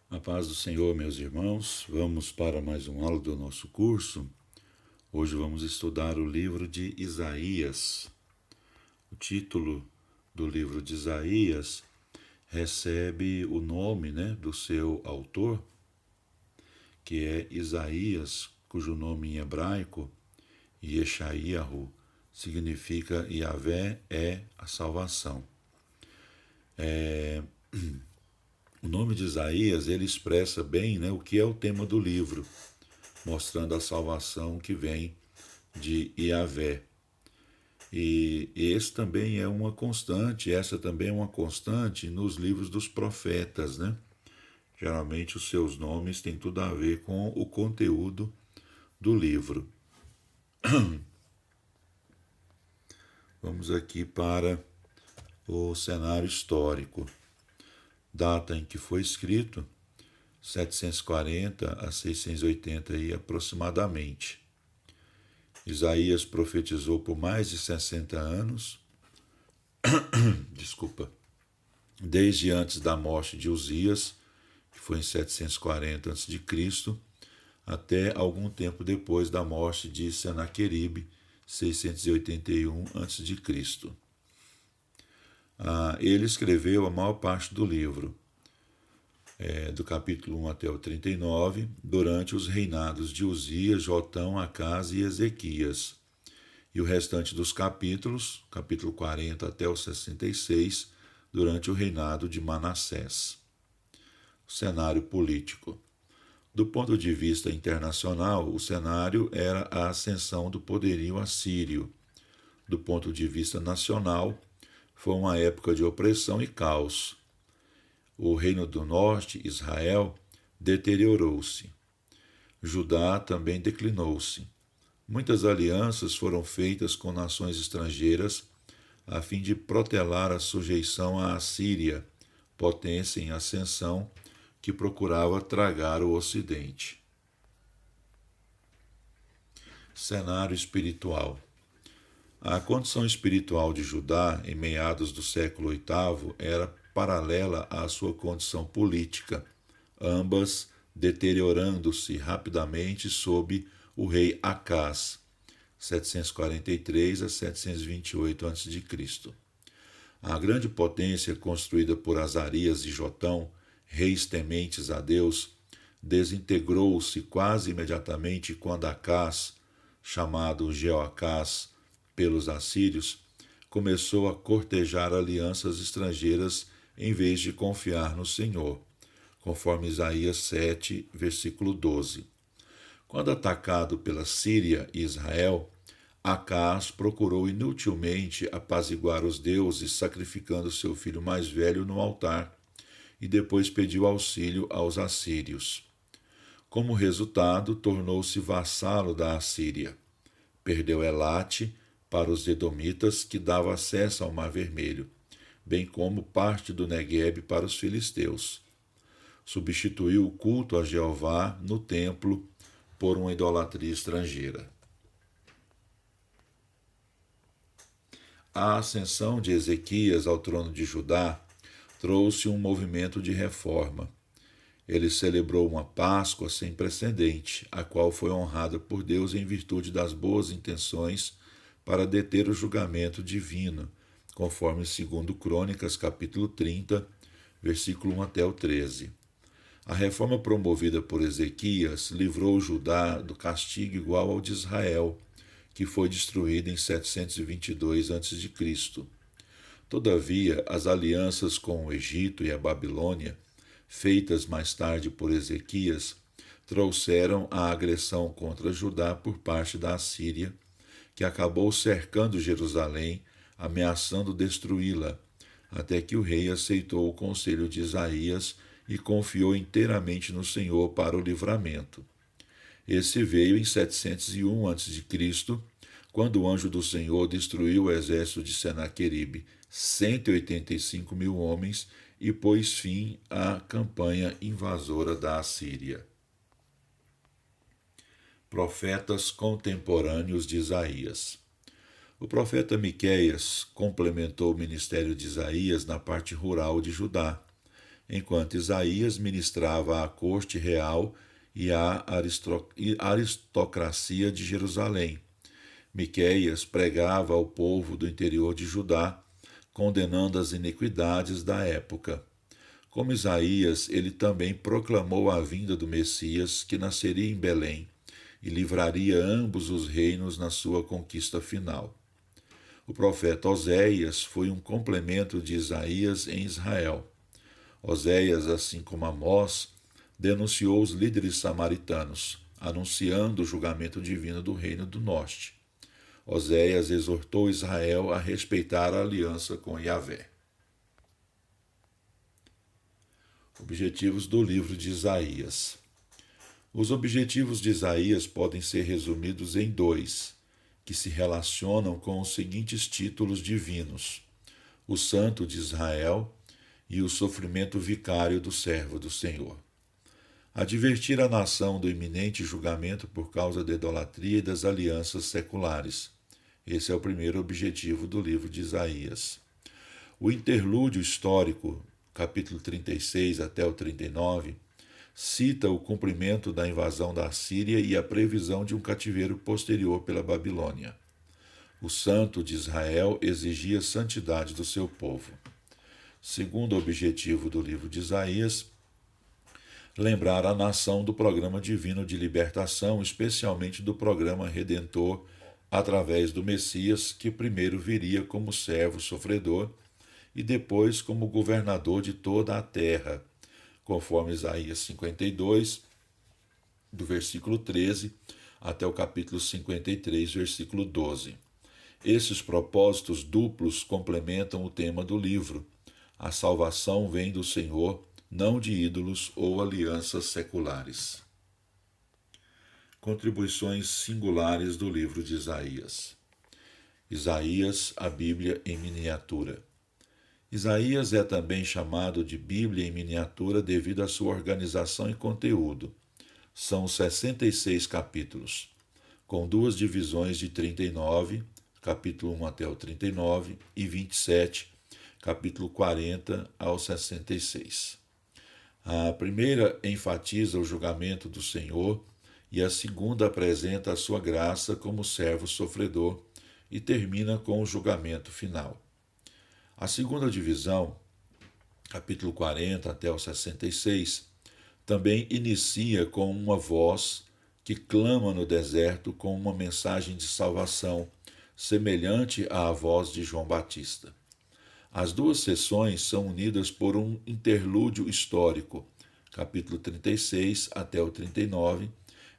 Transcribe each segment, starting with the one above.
A paz do Senhor, meus irmãos, vamos para mais uma aula do nosso curso. Hoje vamos estudar o livro de Isaías. O título do livro de Isaías recebe o nome, do seu autor, que é Isaías, cujo nome em hebraico, Yeshayahu, significa Yahvé é a salvação. O nome de Isaías, ele expressa bem o que é o tema do livro, mostrando a salvação que vem de Yahvé. E esse também é uma constante, essa também é uma constante nos livros dos profetas, Geralmente os seus nomes têm tudo a ver com o conteúdo do livro. Vamos aqui para o cenário histórico. Data em que foi escrito, 740 a 680 aí, aproximadamente. Isaías profetizou por mais de 60 anos, desde antes da morte de Uzias, que foi em 740 a.C., até algum tempo depois da morte de Senaqueribe, 681 a.C. Ele escreveu a maior parte do livro, do capítulo 1 até o 39, durante os reinados de Uzias, Jotão, Acás e Ezequias. E o restante dos capítulos, capítulo 40 até o 66, durante o reinado de Manassés. O cenário político. Do ponto de vista internacional, o cenário era a ascensão do poderio assírio. Do ponto de vista nacional, foi uma época de opressão e caos. O reino do norte, Israel, deteriorou-se. Judá também declinou-se. Muitas alianças foram feitas com nações estrangeiras a fim de protelar a sujeição à Assíria, potência em ascensão que procurava tragar o Ocidente. Cenário espiritual. A condição espiritual de Judá, em meados do século VIII, era paralela à sua condição política, ambas deteriorando-se rapidamente sob o rei Acás, 743 a 728 a.C. A grande potência construída por Azarias e Jotão, reis tementes a Deus, desintegrou-se quase imediatamente quando Acás, chamado Jeoacás pelos assírios, começou a cortejar alianças estrangeiras em vez de confiar no Senhor, conforme Isaías 7, versículo 12. Quando atacado pela Síria e Israel, Acás procurou inutilmente apaziguar os deuses, sacrificando seu filho mais velho no altar, e depois pediu auxílio aos assírios. Como resultado, tornou-se vassalo da Assíria. Perdeu Elate para os edomitas, que dava acesso ao Mar Vermelho, bem como parte do Neguebe para os filisteus. Substituiu o culto a Jeová no templo por uma idolatria estrangeira. A ascensão de Ezequias ao trono de Judá trouxe um movimento de reforma. Ele celebrou uma Páscoa sem precedente, a qual foi honrada por Deus em virtude das boas intenções para deter o julgamento divino, conforme 2 Crônicas, capítulo 30, versículo 1 até o 13. A reforma promovida por Ezequias livrou Judá do castigo igual ao de Israel, que foi destruído em 722 a.C. Todavia, as alianças com o Egito e a Babilônia, feitas mais tarde por Ezequias, trouxeram a agressão contra Judá por parte da Assíria, que acabou cercando Jerusalém, ameaçando destruí-la, até que o rei aceitou o conselho de Isaías e confiou inteiramente no Senhor para o livramento. Esse veio em 701 a.C., quando o anjo do Senhor destruiu o exército de Senaqueribe, 185 mil homens, e pôs fim à campanha invasora da Assíria. Profetas contemporâneos de Isaías. O profeta Miqueias complementou o ministério de Isaías na parte rural de Judá. enquanto Isaías ministrava à corte real e à aristocracia de Jerusalém. Miqueias pregava ao povo do interior de Judá, condenando as iniquidades da época. Como Isaías, ele também proclamou a vinda do Messias, que nasceria em Belém, e livraria ambos os reinos na sua conquista final. O profeta Oséias foi um complemento de Isaías em Israel. Oséias, assim como Amós, denunciou os líderes samaritanos, anunciando o julgamento divino do reino do norte. Oséias exortou Israel a respeitar a aliança com Yahvé. Objetivos do livro de Isaías. Os objetivos de Isaías podem ser resumidos em dois, que se relacionam com os seguintes títulos divinos: o Santo de Israel e o sofrimento vicário do servo do Senhor. Advertir a nação do iminente julgamento por causa da idolatria e das alianças seculares. Esse é o primeiro objetivo do livro de Isaías. O interlúdio histórico, capítulo 36 até o 39, cita o cumprimento da invasão da Síria e a previsão de um cativeiro posterior pela Babilônia. O Santo de Israel exigia santidade do seu povo. Segundo objetivo do livro de Isaías, lembrar a nação do programa divino de libertação, especialmente do programa redentor através do Messias, que primeiro viria como servo sofredor e depois como governador de toda a terra, conforme Isaías 52, do versículo 13 até o capítulo 53, versículo 12. Esses propósitos duplos complementam o tema do livro. A salvação vem do Senhor, não de ídolos ou alianças seculares. Contribuições singulares do livro de Isaías. Isaías, a Bíblia em miniatura. Isaías é também chamado de Bíblia em miniatura devido à sua organização e conteúdo. São 66 capítulos, com duas divisões de 39, capítulo 1 até o 39, e 27, capítulo 40 ao 66. A primeira enfatiza o julgamento do Senhor e a segunda apresenta a sua graça como servo sofredor e termina com o julgamento final. A segunda divisão, capítulo 40 até o 66, também inicia com uma voz que clama no deserto com uma mensagem de salvação, semelhante à voz de João Batista. As duas sessões são unidas por um interlúdio histórico, capítulo 36 até o 39,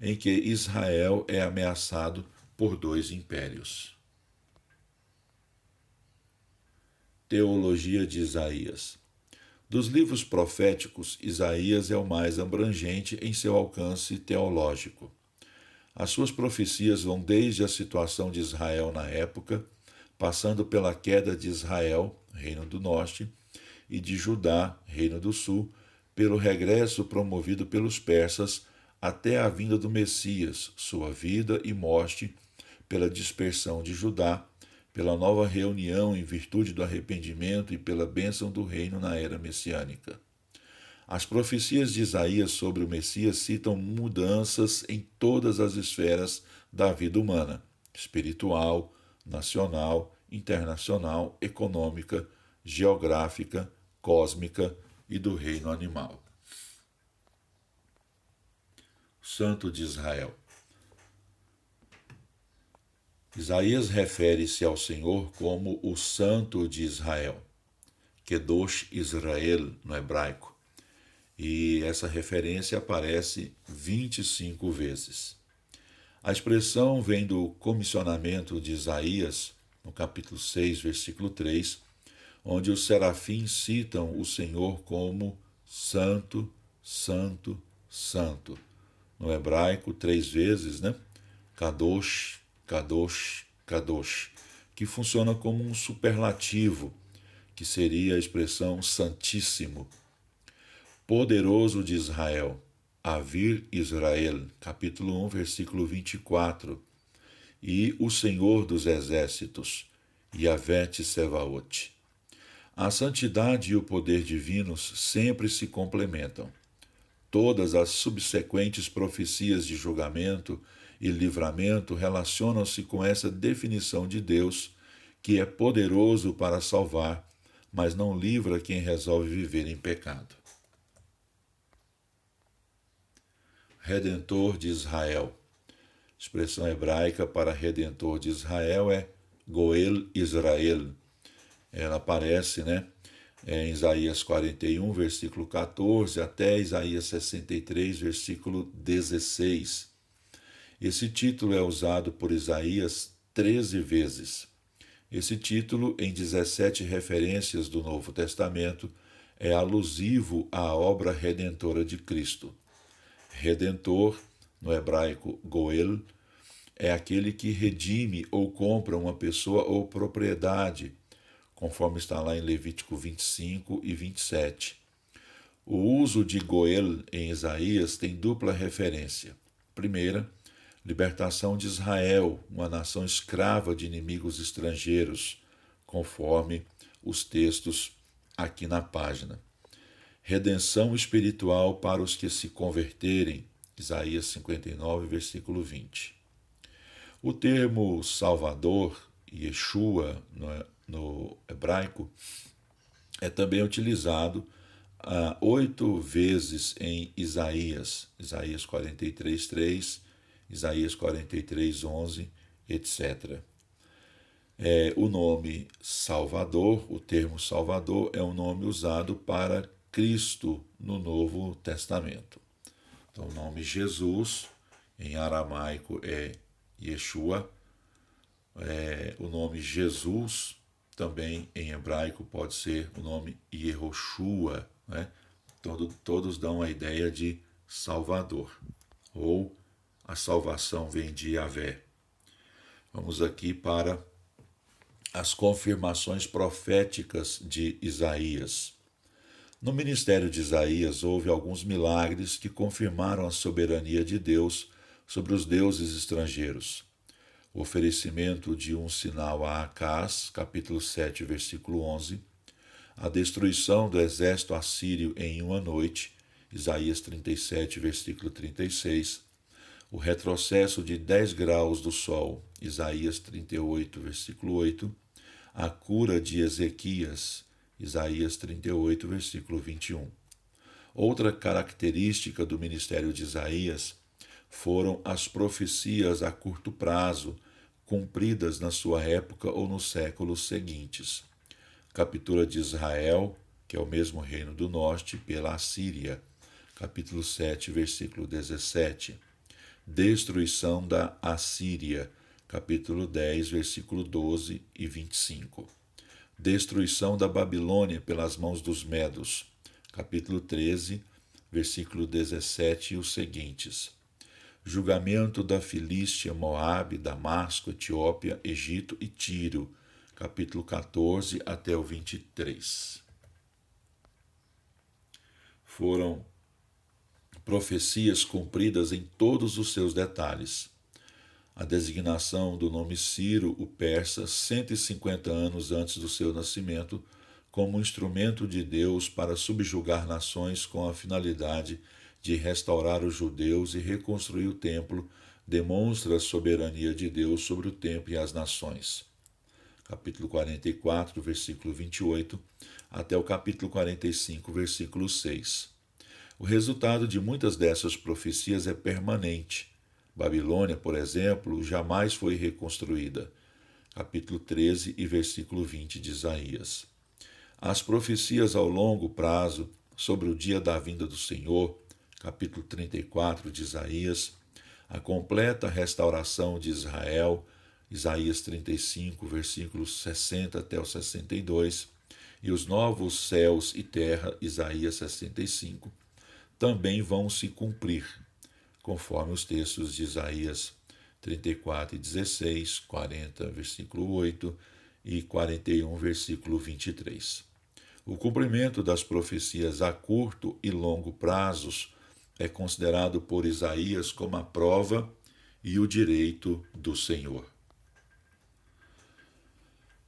em que Israel é ameaçado por dois impérios. Teologia de Isaías. Dos livros proféticos, Isaías é o mais abrangente em seu alcance teológico. As suas profecias vão desde a situação de Israel na época, passando pela queda de Israel, reino do norte, e de Judá, reino do sul, pelo regresso promovido pelos persas até a vinda do Messias, sua vida e morte, pela dispersão de Judá, pela nova reunião em virtude do arrependimento e pela bênção do reino na era messiânica. As profecias de Isaías sobre o Messias citam mudanças em todas as esferas da vida humana, espiritual, nacional, internacional, econômica, geográfica, cósmica e do reino animal. Santo de Israel. Isaías refere-se ao Senhor como o Santo de Israel, Kedosh Israel no hebraico, e essa referência aparece 25 vezes. A expressão vem do comissionamento de Isaías, no capítulo 6, versículo 3, onde os serafins citam o Senhor como Santo, Santo, Santo. No hebraico, 3 vezes, Kadosh, Kadosh, Kadosh, que funciona como um superlativo, que seria a expressão Santíssimo. Poderoso de Israel, Avir Israel, capítulo 1, versículo 24, e o Senhor dos Exércitos, Yahvé Tsevaot. A santidade e o poder divinos sempre se complementam. Todas as subsequentes profecias de julgamento e livramento relacionam-se com essa definição de Deus, que é poderoso para salvar, mas não livra quem resolve viver em pecado. Redentor de Israel. A expressão hebraica para Redentor de Israel é Goel Israel. Ela aparece, em Isaías 41, versículo 14, até Isaías 63, versículo 16. Esse título é usado por Isaías 13 vezes. Esse título, em 17 referências do Novo Testamento, é alusivo à obra redentora de Cristo. Redentor, no hebraico Goel, é aquele que redime ou compra uma pessoa ou propriedade, conforme está lá em Levítico 25 e 27. O uso de Goel em Isaías tem dupla referência. Primeira, libertação de Israel, uma nação escrava de inimigos estrangeiros, conforme os textos aqui na página. Redenção espiritual para os que se converterem, Isaías 59, versículo 20. O termo Salvador, Yeshua, no hebraico, é também utilizado 8 vezes em Isaías 43, 3, Isaías 43, 11, etc. O nome Salvador, o termo Salvador, é um nome usado para Cristo no Novo Testamento. Então, o nome Jesus, em aramaico, é Yeshua. O nome Jesus, também em hebraico, pode ser o nome Yehoshua. Todos dão a ideia de Salvador, ou a salvação vem de Yahvé. Vamos aqui para as confirmações proféticas de Isaías. No ministério de Isaías houve alguns milagres que confirmaram a soberania de Deus sobre os deuses estrangeiros. O oferecimento de um sinal a Acás, capítulo 7, versículo 11, a destruição do exército assírio em uma noite, Isaías 37, versículo 36, o retrocesso de 10 graus do sol, Isaías 38, versículo 8, a cura de Ezequias, Isaías 38, versículo 21. Outra característica do ministério de Isaías foram as profecias a curto prazo, cumpridas na sua época ou nos séculos seguintes. Captura de Israel, que é o mesmo reino do norte, pela Assíria, capítulo 7, versículo 17. Destruição da Assíria, capítulo 10, versículo 12 e 25. Destruição da Babilônia pelas mãos dos Medos, capítulo 13, versículo 17 e os seguintes. Julgamento da Filístia, Moabe, Damasco, Etiópia, Egito e Tiro, capítulo 14 até o 23. Foram profecias cumpridas em todos os seus detalhes. A designação do nome Ciro, o persa, 150 anos antes do seu nascimento, como instrumento de Deus para subjugar nações com a finalidade de restaurar os judeus e reconstruir o templo, demonstra a soberania de Deus sobre o tempo e as nações. Capítulo 44, versículo 28, até o capítulo 45, versículo 6. O resultado de muitas dessas profecias é permanente. Babilônia, por exemplo, jamais foi reconstruída. Capítulo 13 e versículo 20 de Isaías. As profecias ao longo prazo sobre o dia da vinda do Senhor, capítulo 34 de Isaías, a completa restauração de Israel, Isaías 35, versículos 60 até o 62, e os novos céus e terra, Isaías 65, também vão se cumprir, conforme os textos de Isaías 34 e 16, 40, versículo 8 e 41, versículo 23. O cumprimento das profecias a curto e longo prazos é considerado por Isaías como a prova e o direito do Senhor.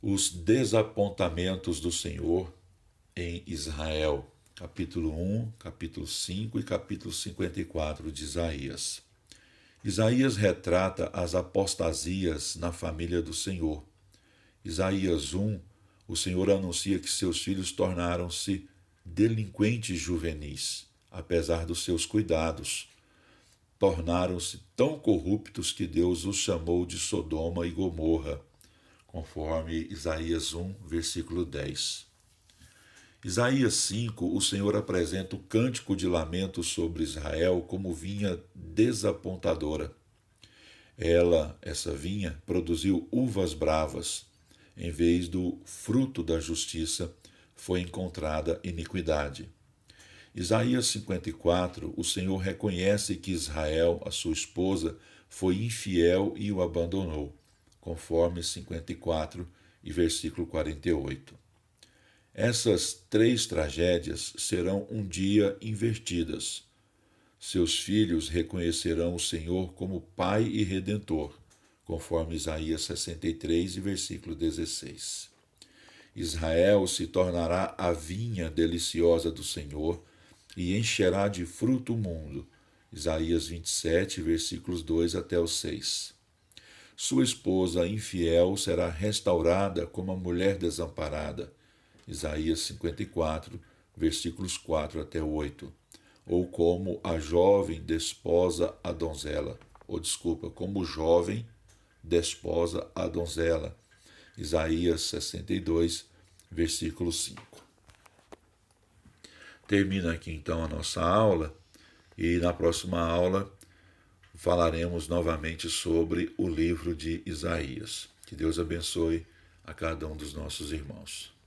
Os desapontamentos do Senhor em Israel, capítulo 1, capítulo 5 e capítulo 54 de Isaías. Isaías retrata as apostasias na família do Senhor. Isaías 1, o Senhor anuncia que seus filhos tornaram-se delinquentes juvenis, apesar dos seus cuidados. Tornaram-se tão corruptos que Deus os chamou de Sodoma e Gomorra, conforme Isaías 1, versículo 10. Isaías 5, o Senhor apresenta o cântico de lamento sobre Israel como vinha desapontadora. Essa vinha, produziu uvas bravas. Em vez do fruto da justiça, foi encontrada iniquidade. Isaías 54, o Senhor reconhece que Israel, a sua esposa, foi infiel e o abandonou, conforme 54 e versículo 48. Essas três tragédias serão um dia invertidas. Seus filhos reconhecerão o Senhor como Pai e Redentor, conforme Isaías 63 e versículo 16. Israel se tornará a vinha deliciosa do Senhor e encherá de fruto o mundo. Isaías 27, versículos 2 até o 6. Sua esposa infiel será restaurada como a mulher desamparada. Isaías 54, versículos 4 até 8. Ou como a jovem desposa a donzela. Como o jovem desposa a donzela. Isaías 62, versículo 5. Termina aqui então a nossa aula e na próxima aula falaremos novamente sobre o livro de Isaías. Que Deus abençoe a cada um dos nossos irmãos.